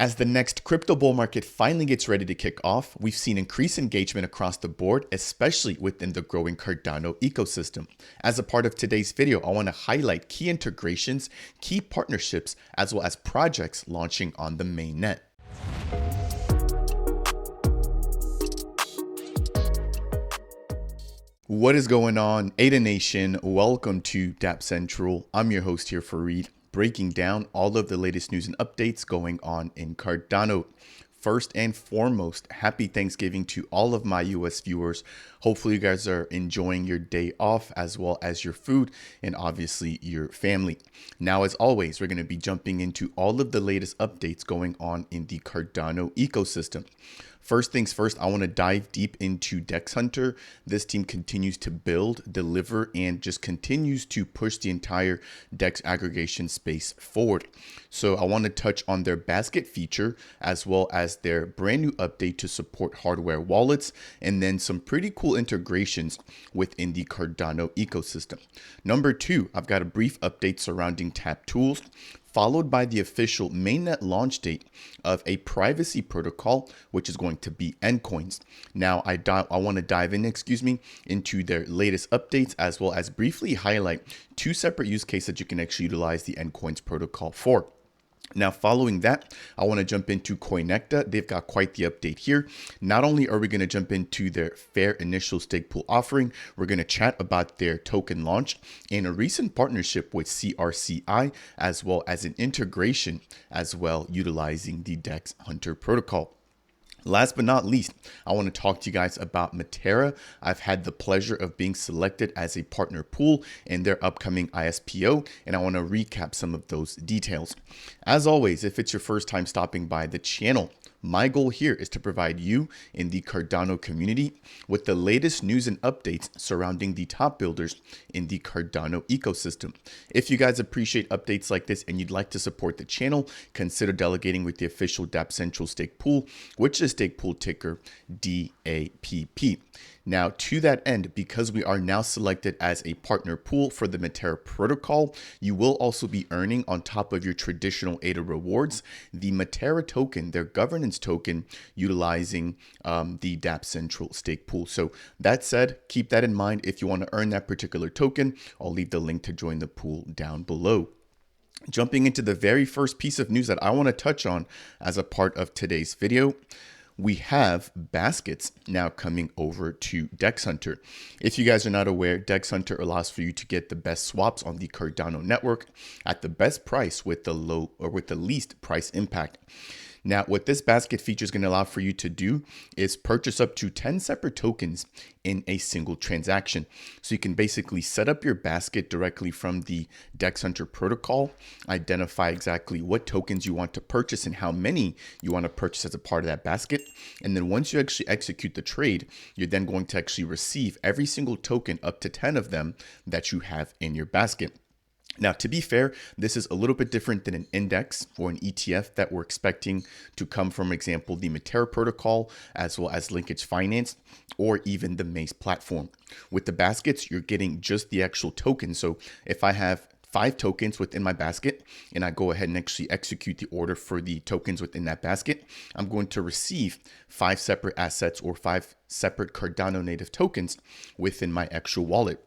As the next crypto bull market finally gets ready to kick off, we've seen increased engagement across the board, especially within the growing Cardano ecosystem. As a part of today's video, I want to highlight key integrations, key partnerships, as well as projects launching on the mainnet. What is going on, Ada Nation? Welcome to Dapp Central. I'm your host here, Fareed, breaking down all of the latest news and updates going on in Cardano. First and foremost, happy Thanksgiving to all of my US viewers. Hopefully you guys are enjoying your day off as well as your food and obviously your family. Now, as always, we're going to be jumping into all of the latest updates going on in the Cardano ecosystem. First things first, I want to dive deep into Dex Hunter. This team continues to build, deliver, and just continues to push the entire Dex aggregation space forward. So I want to touch on their basket feature as well as their brand new update to support hardware wallets, and then some pretty cool integrations within the Cardano ecosystem. Number two, I've got a brief update surrounding Dapp tools, followed by the official mainnet launch date of a privacy protocol, which is going to be Endcoins. Now, I want to dive in, into their latest updates, as well as briefly highlight two separate use cases that you can actually utilize the Endcoins protocol for. Now, following that, I want to jump into Coinecta. They've got quite the update here. Not only are we going to jump into their fair initial stake pool offering, we're going to chat about their token launch and a recent partnership with CRCI, as well as an integration as well utilizing the Dex Hunter protocol. Last but not least, I want to talk to you guys about Matera. I've had the pleasure of being selected as a partner pool in their upcoming ISPO, and I want to recap some of those details. As always, if it's your first time stopping by the channel, my goal here is to provide you in the Cardano community with the latest news and updates surrounding the top builders in the Cardano ecosystem. If you guys appreciate updates like this and you'd like to support the channel, consider delegating with the official Dapp Central stake pool, which is stake pool ticker DAPP. Now, to that end, because we are now selected as a partner pool for the Matera protocol, you will also be earning, on top of your traditional ADA rewards, the Matera token, their governance token, utilizing the Dapp Central stake pool. So that said, keep that in mind. If you want to earn that particular token, I'll leave the link to join the pool down below. Jumping into the very first piece of news that I want to touch on as a part of today's video, we have baskets now coming over to Dex Hunter. If you guys are not aware, Dex Hunter allows for you to get the best swaps on the Cardano network at the best price with the least price impact. Now, what this basket feature is going to allow for you to do is purchase up to 10 separate tokens in a single transaction. So you can basically set up your basket directly from the Dex Hunter protocol, identify exactly what tokens you want to purchase and how many you want to purchase as a part of that basket. And then once you actually execute the trade, you're then going to actually receive every single token, up to 10 of them, that you have in your basket. Now, to be fair, this is a little bit different than an index or an ETF that we're expecting to come from, for example, the Matera protocol, as well as Linkage Finance, or even the Maze platform. With the baskets, you're getting just the actual token. So if I have 5 tokens within my basket and I go ahead and actually execute the order for the tokens within that basket, I'm going to receive 5 separate assets or 5 separate Cardano native tokens within my actual wallet.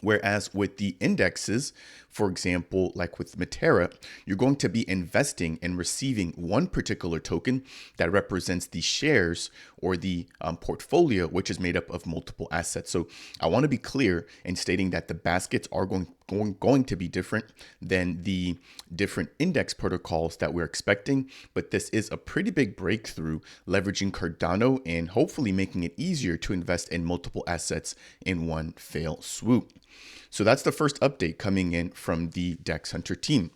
Whereas with the indexes, for example, like with Matera, you're going to be investing and receiving one particular token that represents the shares or the portfolio, which is made up of multiple assets. So I want to be clear in stating that the baskets are going to be different than the different index protocols that we're expecting, but this is a pretty big breakthrough, leveraging Cardano and hopefully making it easier to invest in multiple assets in one fell swoop. So that's the first update coming in from the Dex Hunter team.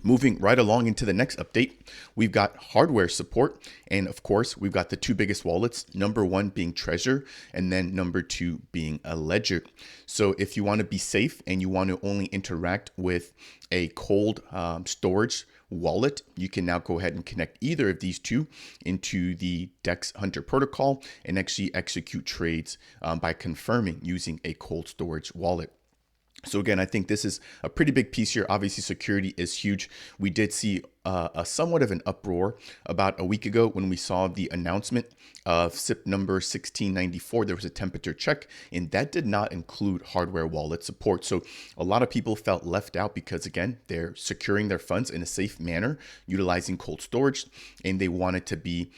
Moving right along into the next update, we've got hardware support. And of course, we've got the two biggest wallets, number one being Treasure, and then number two being a Ledger. So if you want to be safe and you want to only interact with a cold storage wallet, you can now go ahead and connect either of these two into the Dex Hunter protocol and actually execute trades by confirming using a cold storage wallet. So again, I think this is a pretty big piece here. Obviously, security is huge. We did see a somewhat of an uproar about a week ago when we saw the announcement of SIP number 1694. There was a temperature check, and that did not include hardware wallet support. So a lot of people felt left out because, again, they're securing their funds in a safe manner, utilizing cold storage, and they wanted to be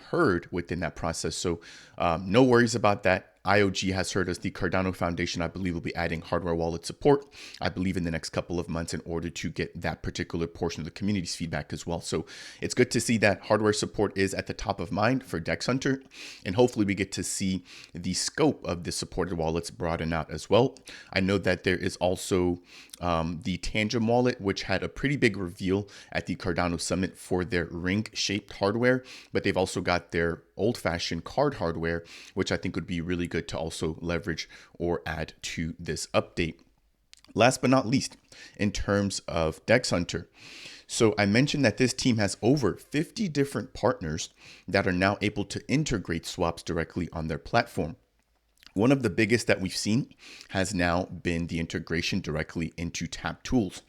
heard within that process. So no worries about that. IOG has heard us. The Cardano Foundation, I believe, will be adding hardware wallet support, I believe, in the next couple of months in order to get that particular portion of the community's feedback as well. So it's good to see that hardware support is at the top of mind for Dex Hunter, and hopefully we get to see the scope of the supported wallets broaden out as well. I know that there is also the Tangent wallet, which had a pretty big reveal at the Cardano Summit for their ring-shaped hardware, but they've also got their old-fashioned card hardware, which I think would be really good to also leverage or add to this update. Last but not least, in terms of Dex Hunter. So I mentioned that this team has over 50 different partners that are now able to integrate swaps directly on their platform. One of the biggest that we've seen has now been the integration directly into Dapp Tools.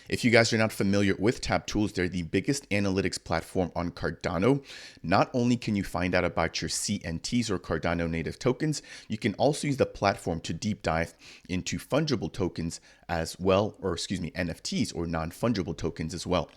If you guys are not familiar with Dapp Tools, they're the biggest analytics platform on Cardano. Not only can you find out about your CNTs or Cardano native tokens, you can also use the platform to deep dive into fungible tokens as well, or excuse me, NFTs or non-fungible tokens as well.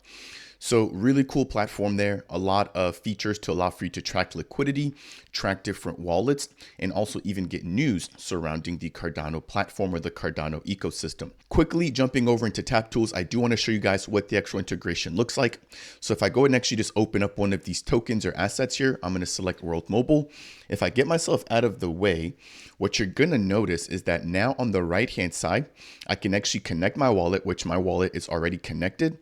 So really cool platform there. A lot of features to allow for you to track liquidity, track different wallets, and also even get news surrounding the Cardano platform or the Cardano ecosystem. Quickly jumping over into Dapp Tools, I do want to show you guys what the actual integration looks like. So if I go and actually just open up one of these tokens or assets here, I'm going to select World Mobile. If I get myself out of the way, what you're going to notice is that now on the right-hand side, I can actually connect my wallet, which my wallet is already connected.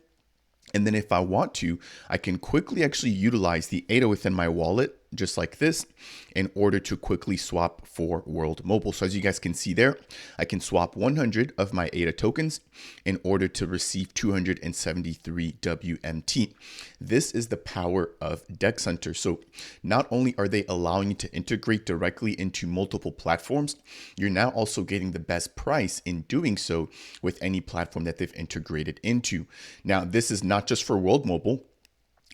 And then if I want to, I can quickly actually utilize the ADA within my wallet, just like this, in order to quickly swap for World Mobile. So as you guys can see there, I can swap 100 of my ADA tokens in order to receive 273 WMT. This is the power of Dex Hunter. So not only are they allowing you to integrate directly into multiple platforms, you're now also getting the best price in doing so with any platform that they've integrated into. Now, this is not just for World Mobile.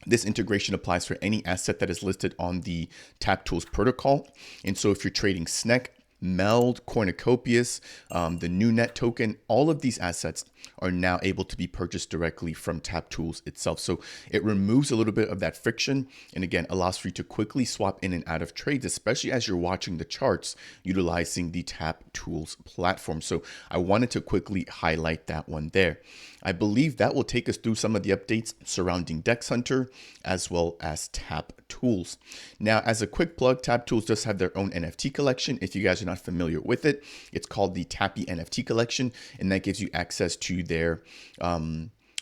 This integration applies for any asset that is listed on the Dapp Tools protocol. And so if you're trading SNEC, Meld, Cornucopias, the NewNet token, all of these assets are now able to be purchased directly from Dapp Tools itself. So it removes a little bit of that friction and again allows for you to quickly swap in and out of trades, especially as you're watching the charts utilizing the Dapp Tools platform. So I wanted to quickly highlight that one there. I believe that will take us through some of the updates surrounding Dex Hunter as well as Dapp Tools. Now, as a quick plug, Dapp Tools does have their own NFT collection. If you guys are not familiar with it, it's called the Tappy NFT collection, and that gives you access to their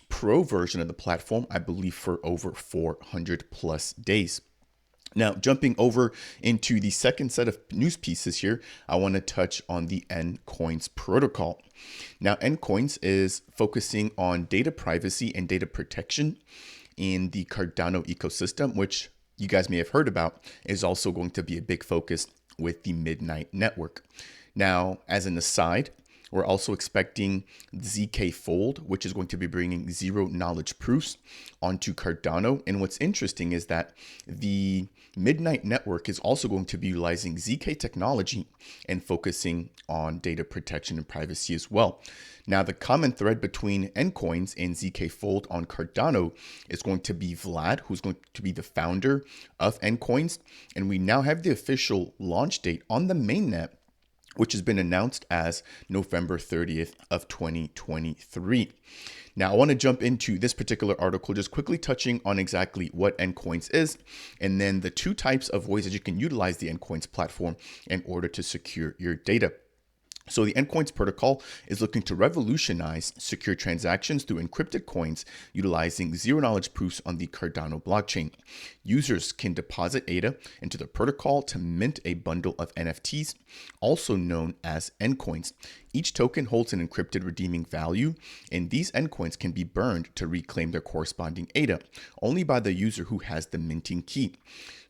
pro version of the platform, I believe for over 400 plus days. Now, jumping over into the second set of news pieces here, I want to touch on the Ncoins protocol. Now, Ncoins is focusing on data privacy and data protection in the Cardano ecosystem, which you guys may have heard about, is also going to be a big focus with the Midnight Network. Now, as an aside, we're also expecting ZK Fold, which is going to be bringing zero knowledge proofs onto Cardano. And what's interesting is that the Midnight Network is also going to be utilizing ZK technology and focusing on data protection and privacy as well. Now, the common thread between Ncoins and ZK Fold on Cardano is going to be Vlad, who's going to be the founder of Ncoins. And we now have the official launch date on the mainnet, which has been announced as November 30th of 2023. Now, I want to jump into this particular article, just quickly touching on exactly what Ncoins is, and then the two types of ways that you can utilize the Ncoins platform in order to secure your data. So the Ncoins protocol is looking to revolutionize secure transactions through encrypted coins utilizing zero-knowledge proofs on the Cardano blockchain. Users can deposit ADA into the protocol to mint a bundle of NFTs, also known as Ncoins. Each token holds an encrypted redeeming value, and these endcoins can be burned to reclaim their corresponding ADA, only by the user who has the minting key.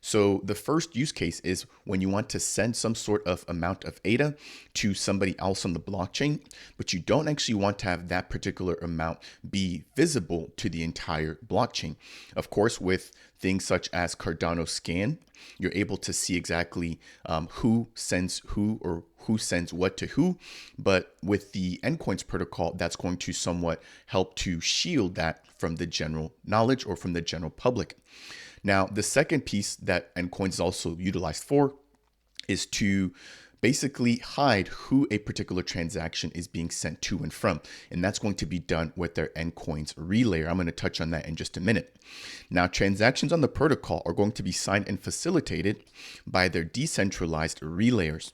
So the first use case is when you want to send some sort of amount of ADA to somebody else on the blockchain, but you don't actually want to have that particular amount be visible to the entire blockchain. Of course, with things such as Cardano scan, you're able to see exactly who sends who or who sends what to who. But with the endcoins protocol, that's going to somewhat help to shield that from the general knowledge or from the general public. Now, the second piece that endcoins is also utilized for is to basically hide who a particular transaction is being sent to and from. And that's going to be done with their endcoins relayer. I'm going to touch on that in just a minute. Now, transactions on the protocol are going to be signed and facilitated by their decentralized relayers.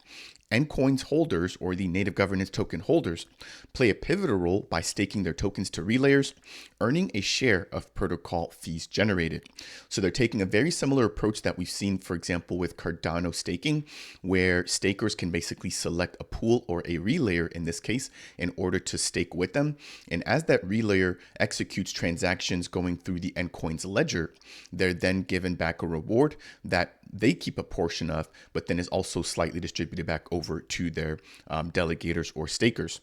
Endcoins holders, or the native governance token holders, play a pivotal role by staking their tokens to relayers, earning a share of protocol fees generated. So they're taking a very similar approach that we've seen, for example, with Cardano staking, where stakers can basically select a pool or a relayer in this case in order to stake with them. And as that relayer executes transactions going through the endcoins ledger, they're then given back a reward that they keep a portion of, but then is also slightly distributed back over to their delegators or stakers.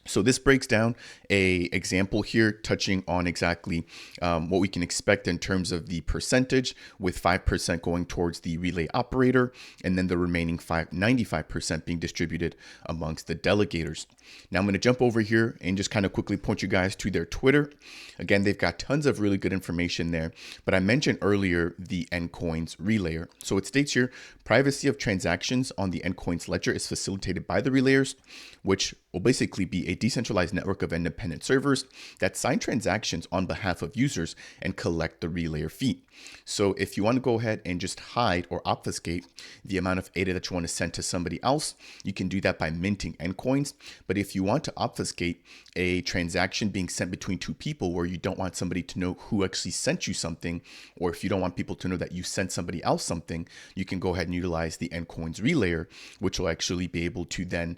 So this breaks down a example here touching on exactly what we can expect in terms of the percentage, with 5% going towards the relay operator and then the remaining 95% being distributed amongst the delegators. Now I'm going to jump over here and just kind of quickly point you guys to their Twitter. Again, they've got tons of really good information there, but I mentioned earlier the endcoins relayer. So it states here, privacy of transactions on the endcoins ledger is facilitated by the relayers, which will basically be a decentralized network of independent servers that sign transactions on behalf of users and collect the relayer fee. So if you want to go ahead and just hide or obfuscate the amount of ADA that you want to send to somebody else, you can do that by minting endcoins. But if you want to obfuscate a transaction being sent between two people where you don't want somebody to know who actually sent you something, or if you don't want people to know that you sent somebody else something, you can go ahead and utilize the endcoins relayer, which will actually be able to then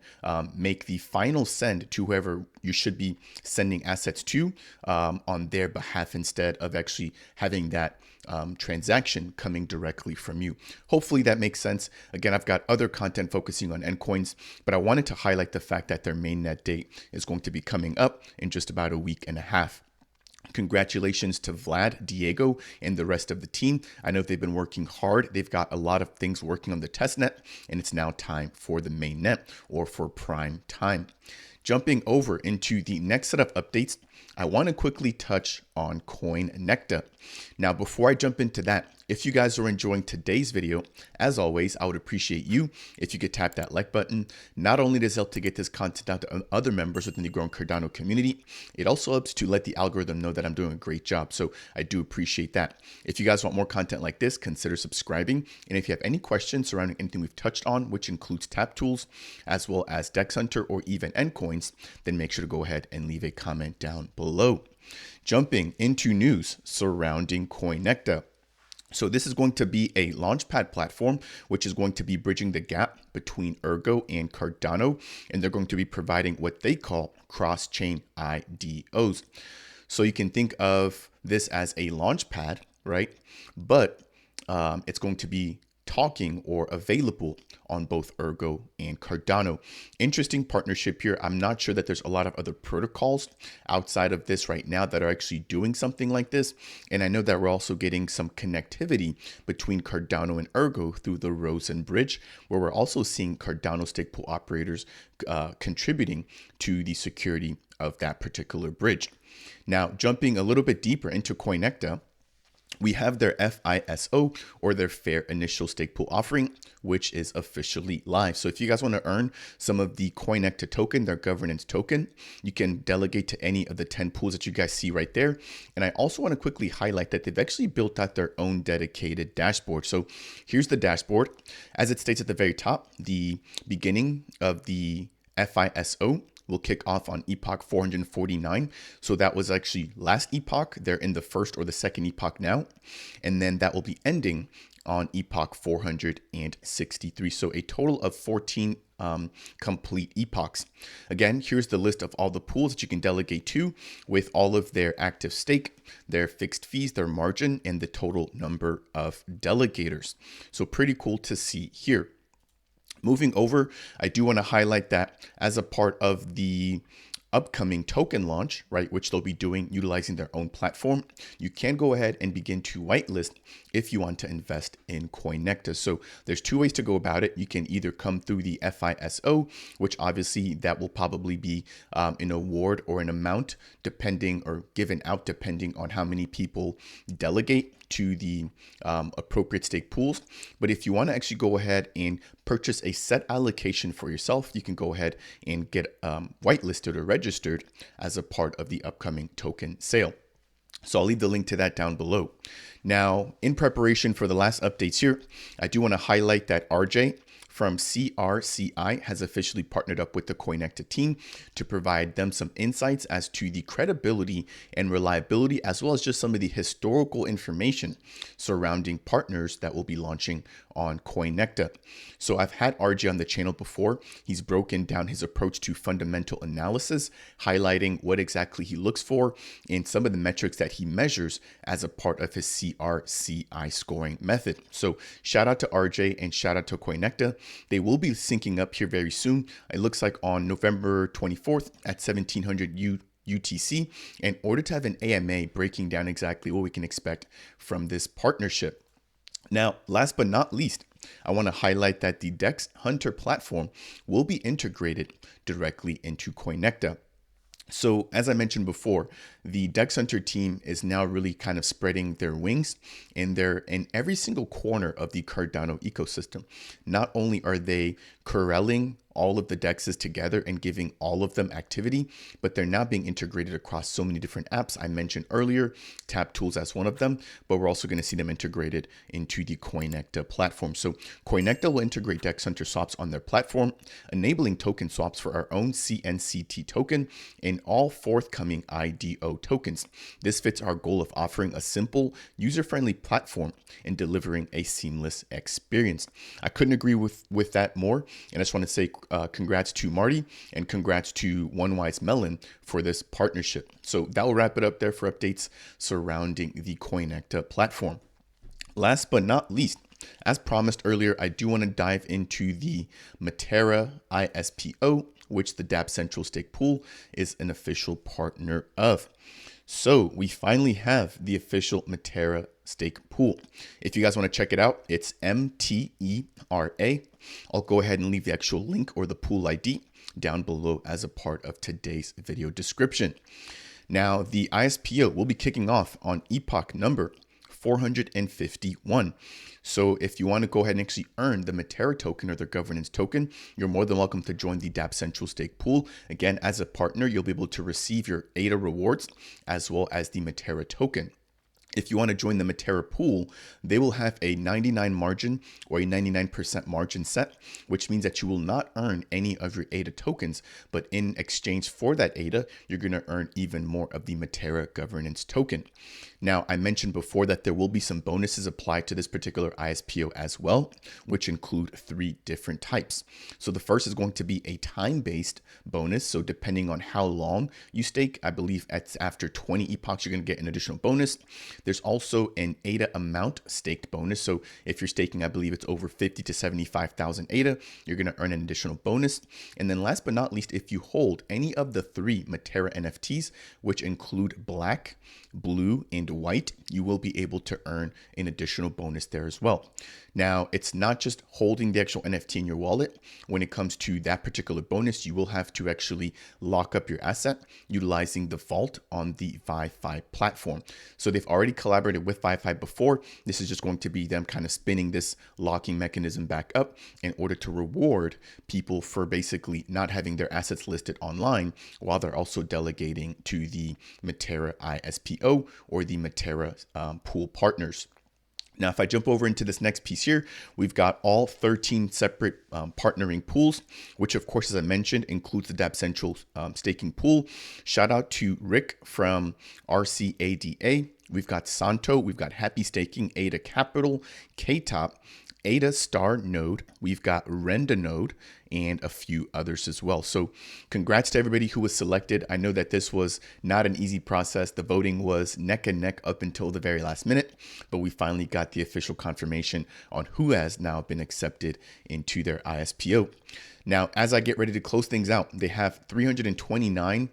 make the final send to whoever you should be sending assets to on their behalf, instead of actually having that transaction coming directly from you. Hopefully that makes sense. Again, I've got other content focusing on endcoins, but I wanted to highlight the fact that their mainnet date is going to be coming up in just about a week and a half. Congratulations to Vlad, Diego, and the rest of the team. I know they've been working hard. They've got a lot of things working on the testnet, and it's now time for the mainnet, or for prime time. Jumping over into the next set of updates, I want to quickly touch on CoinNecta. Now, before I jump into that, if you guys are enjoying today's video, as always, I would appreciate you if you could tap that like button. Not only does it help to get this content out to other members within the growing Cardano community, it also helps to let the algorithm know that I'm doing a great job. So I do appreciate that. If you guys want more content like this, consider subscribing. And if you have any questions surrounding anything we've touched on, which includes tap tools, as well as Dex Hunter or even endcoins, then make sure to go ahead and leave a comment down below. Jumping into news surrounding CoinNecta. So this is going to be a launchpad platform, which is going to be bridging the gap between Ergo and Cardano, and they're going to be providing what they call cross-chain IDOs. So you can think of this as a launchpad, right? But it's going to be talking or available on both Ergo and Cardano. Interesting partnership here. I'm not sure that there's a lot of other protocols outside of this right now that are actually doing something like this. And I know that we're also getting some connectivity between Cardano and Ergo through the Rosen Bridge, where we're also seeing Cardano stake pool operators contributing to the security of that particular bridge. Now, jumping a little bit deeper into CoinNecta, we have their FISO, or their Fair Initial Stake Pool offering, which is officially live. So if you guys want to earn some of the CoinNecta token, their governance token, you can delegate to any of the 10 pools that you guys see right there. And I also want to quickly highlight that they've actually built out their own dedicated dashboard. So here's the dashboard. As it states at the very top, the beginning of the FISO will kick off on epoch 449. So that was actually last epoch. They're in the first or the second epoch now. And then that will be ending on epoch 463. So a total of 14 complete epochs. Again, here's the list of all the pools that you can delegate to with all of their active stake, their fixed fees, their margin, and the total number of delegators. So pretty cool to see here. Moving over, I do want to highlight that as a part of the upcoming token launch, right, which they'll be doing utilizing their own platform, you can go ahead and begin to whitelist if you want to invest in Coinecta. So there's two ways to go about it. You can either come through the FISO, which obviously that will probably be an award or an amount depending or given out depending on how many people delegate to the appropriate stake pools. But if you want to actually go ahead and purchase a set allocation for yourself, you can go ahead and get whitelisted or registered as a part of the upcoming token sale. So I'll leave the link to that down below. Now, in preparation for the last updates here, I do want to highlight that RJ from CRCI has officially partnered up with the Coinecta team to provide them some insights as to the credibility and reliability, as well as just some of the historical information surrounding partners that will be launching on Coinecta. So I've had RJ on the channel before. He's broken down his approach to fundamental analysis, highlighting what exactly he looks for and some of the metrics that he measures as a part of his CRCI scoring method. So shout out to RJ and shout out to Coinecta. They will be syncing up here very soon. It looks like on November 24th at 1700 UTC in order to have an AMA breaking down exactly what we can expect from this partnership. Now, last but not least, I want to highlight that the Dex Hunter platform will be integrated directly into Coinecta. So as I mentioned before, the Dex Hunter team is now really kind of spreading their wings, and they're in every single corner of the Cardano ecosystem. Not only are they corralling all of the dexes together and giving all of them activity, but they're now being integrated across so many different apps. I mentioned earlier, Tap Tools as one of them, but we're also going to see them integrated into the Coinecta platform. So Coinecta will integrate Dex Hunter swaps on their platform, enabling token swaps for our own CNCT token and all forthcoming IDO tokens. This fits our goal of offering a simple, user-friendly platform and delivering a seamless experience. I couldn't agree with that more, and I just want to say congrats to Marty and congrats to One Wise Melon for this partnership. So that will wrap it up there for updates surrounding the Coinecta platform. Last but not least, as promised earlier, I do want to dive into the Matera ISPO, which the Dapp Central Stake Pool is an official partner of. So we finally have the official Matera stake pool. If you guys want to check it out, it's MTERA. I'll go ahead and leave the actual link or the pool ID down below as a part of today's video description. Now, the ISPO will be kicking off on epoch number 451. So if you want to go ahead and actually earn the Matera token or their governance token, you're more than welcome to join the Dapp Central Stake Pool. Again, as a partner, you'll be able to receive your ADA rewards as well as the Matera token. If you want to join the Matera pool, they will have a 99 margin or a 99% margin set, which means that you will not earn any of your ADA tokens, but in exchange for that ADA, you're going to earn even more of the Matera governance token. Now, I mentioned before that there will be some bonuses applied to this particular ISPO as well, which include 3 different types. So the first is going to be a time-based bonus. So depending on how long you stake, I believe after 20 epochs, you're going to get an additional bonus. There's also an ADA amount staked bonus. So if you're staking, I believe it's over 50 to 75,000 ADA, you're going to earn an additional bonus. And then last but not least, if you hold any of the 3 Matera NFTs, which include black, blue, and white, you will be able to earn an additional bonus there as well. Now, it's not just holding the actual NFT in your wallet. When it comes to that particular bonus, you will have to actually lock up your asset utilizing the vault on the ViFi platform. So they've already collaborated with ViFi before. This is just going to be them kind of spinning this locking mechanism back up in order to reward people for basically not having their assets listed online while they're also delegating to the Matera ISPO or the Matera pool partners. Now, if I jump over into this next piece here, we've got all 13 separate partnering pools, which of course, as I mentioned, includes the Dapp Central staking pool. Shout out to Rick from RCADA. We've got Santo, we've got Happy Staking, Ada Capital, KTOP, Ada Star Node, we've got Renda Node, and a few others as well. So congrats to everybody who was selected. I know that this was not an easy process. The voting was neck and neck up until the very last minute, but we finally got the official confirmation on who has now been accepted into their ISPO. Now, as I get ready to close things out, they have 329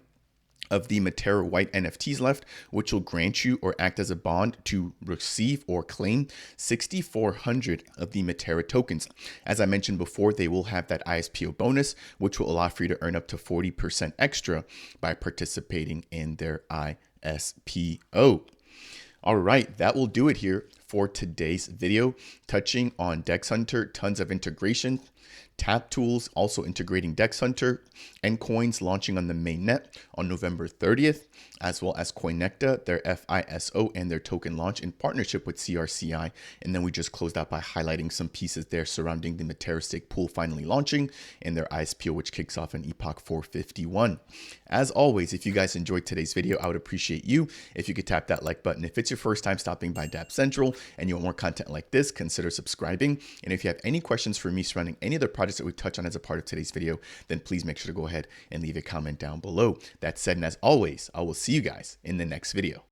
of the Matera white NFTs left, which will grant you or act as a bond to receive or claim 6,400 of the Matera tokens. As I mentioned before, they will have that ISPO bonus, which will allow for you to earn up to 40% extra by participating in their ISPO. All right, that will do it here for today's video, touching on Dex Hunter, tons of integration, Tap Tools also integrating Dex Hunter, and coins launching on the mainnet on November 30th, as well as Coinecta, their FISO and their token launch in partnership with CRCI. And then we just closed out by highlighting some pieces there surrounding the Matera stake pool finally launching and their ISPO, which kicks off in Epoch 451. As always, if you guys enjoyed today's video, I would appreciate you if you could tap that like button. If it's your first time stopping by Dapp Central and you want more content like this, consider subscribing. And if you have any questions for me surrounding any of the projects that we touch on as a part of today's video, then please make sure to go ahead and leave a comment down below. That said, and as always, I will see you guys in the next video.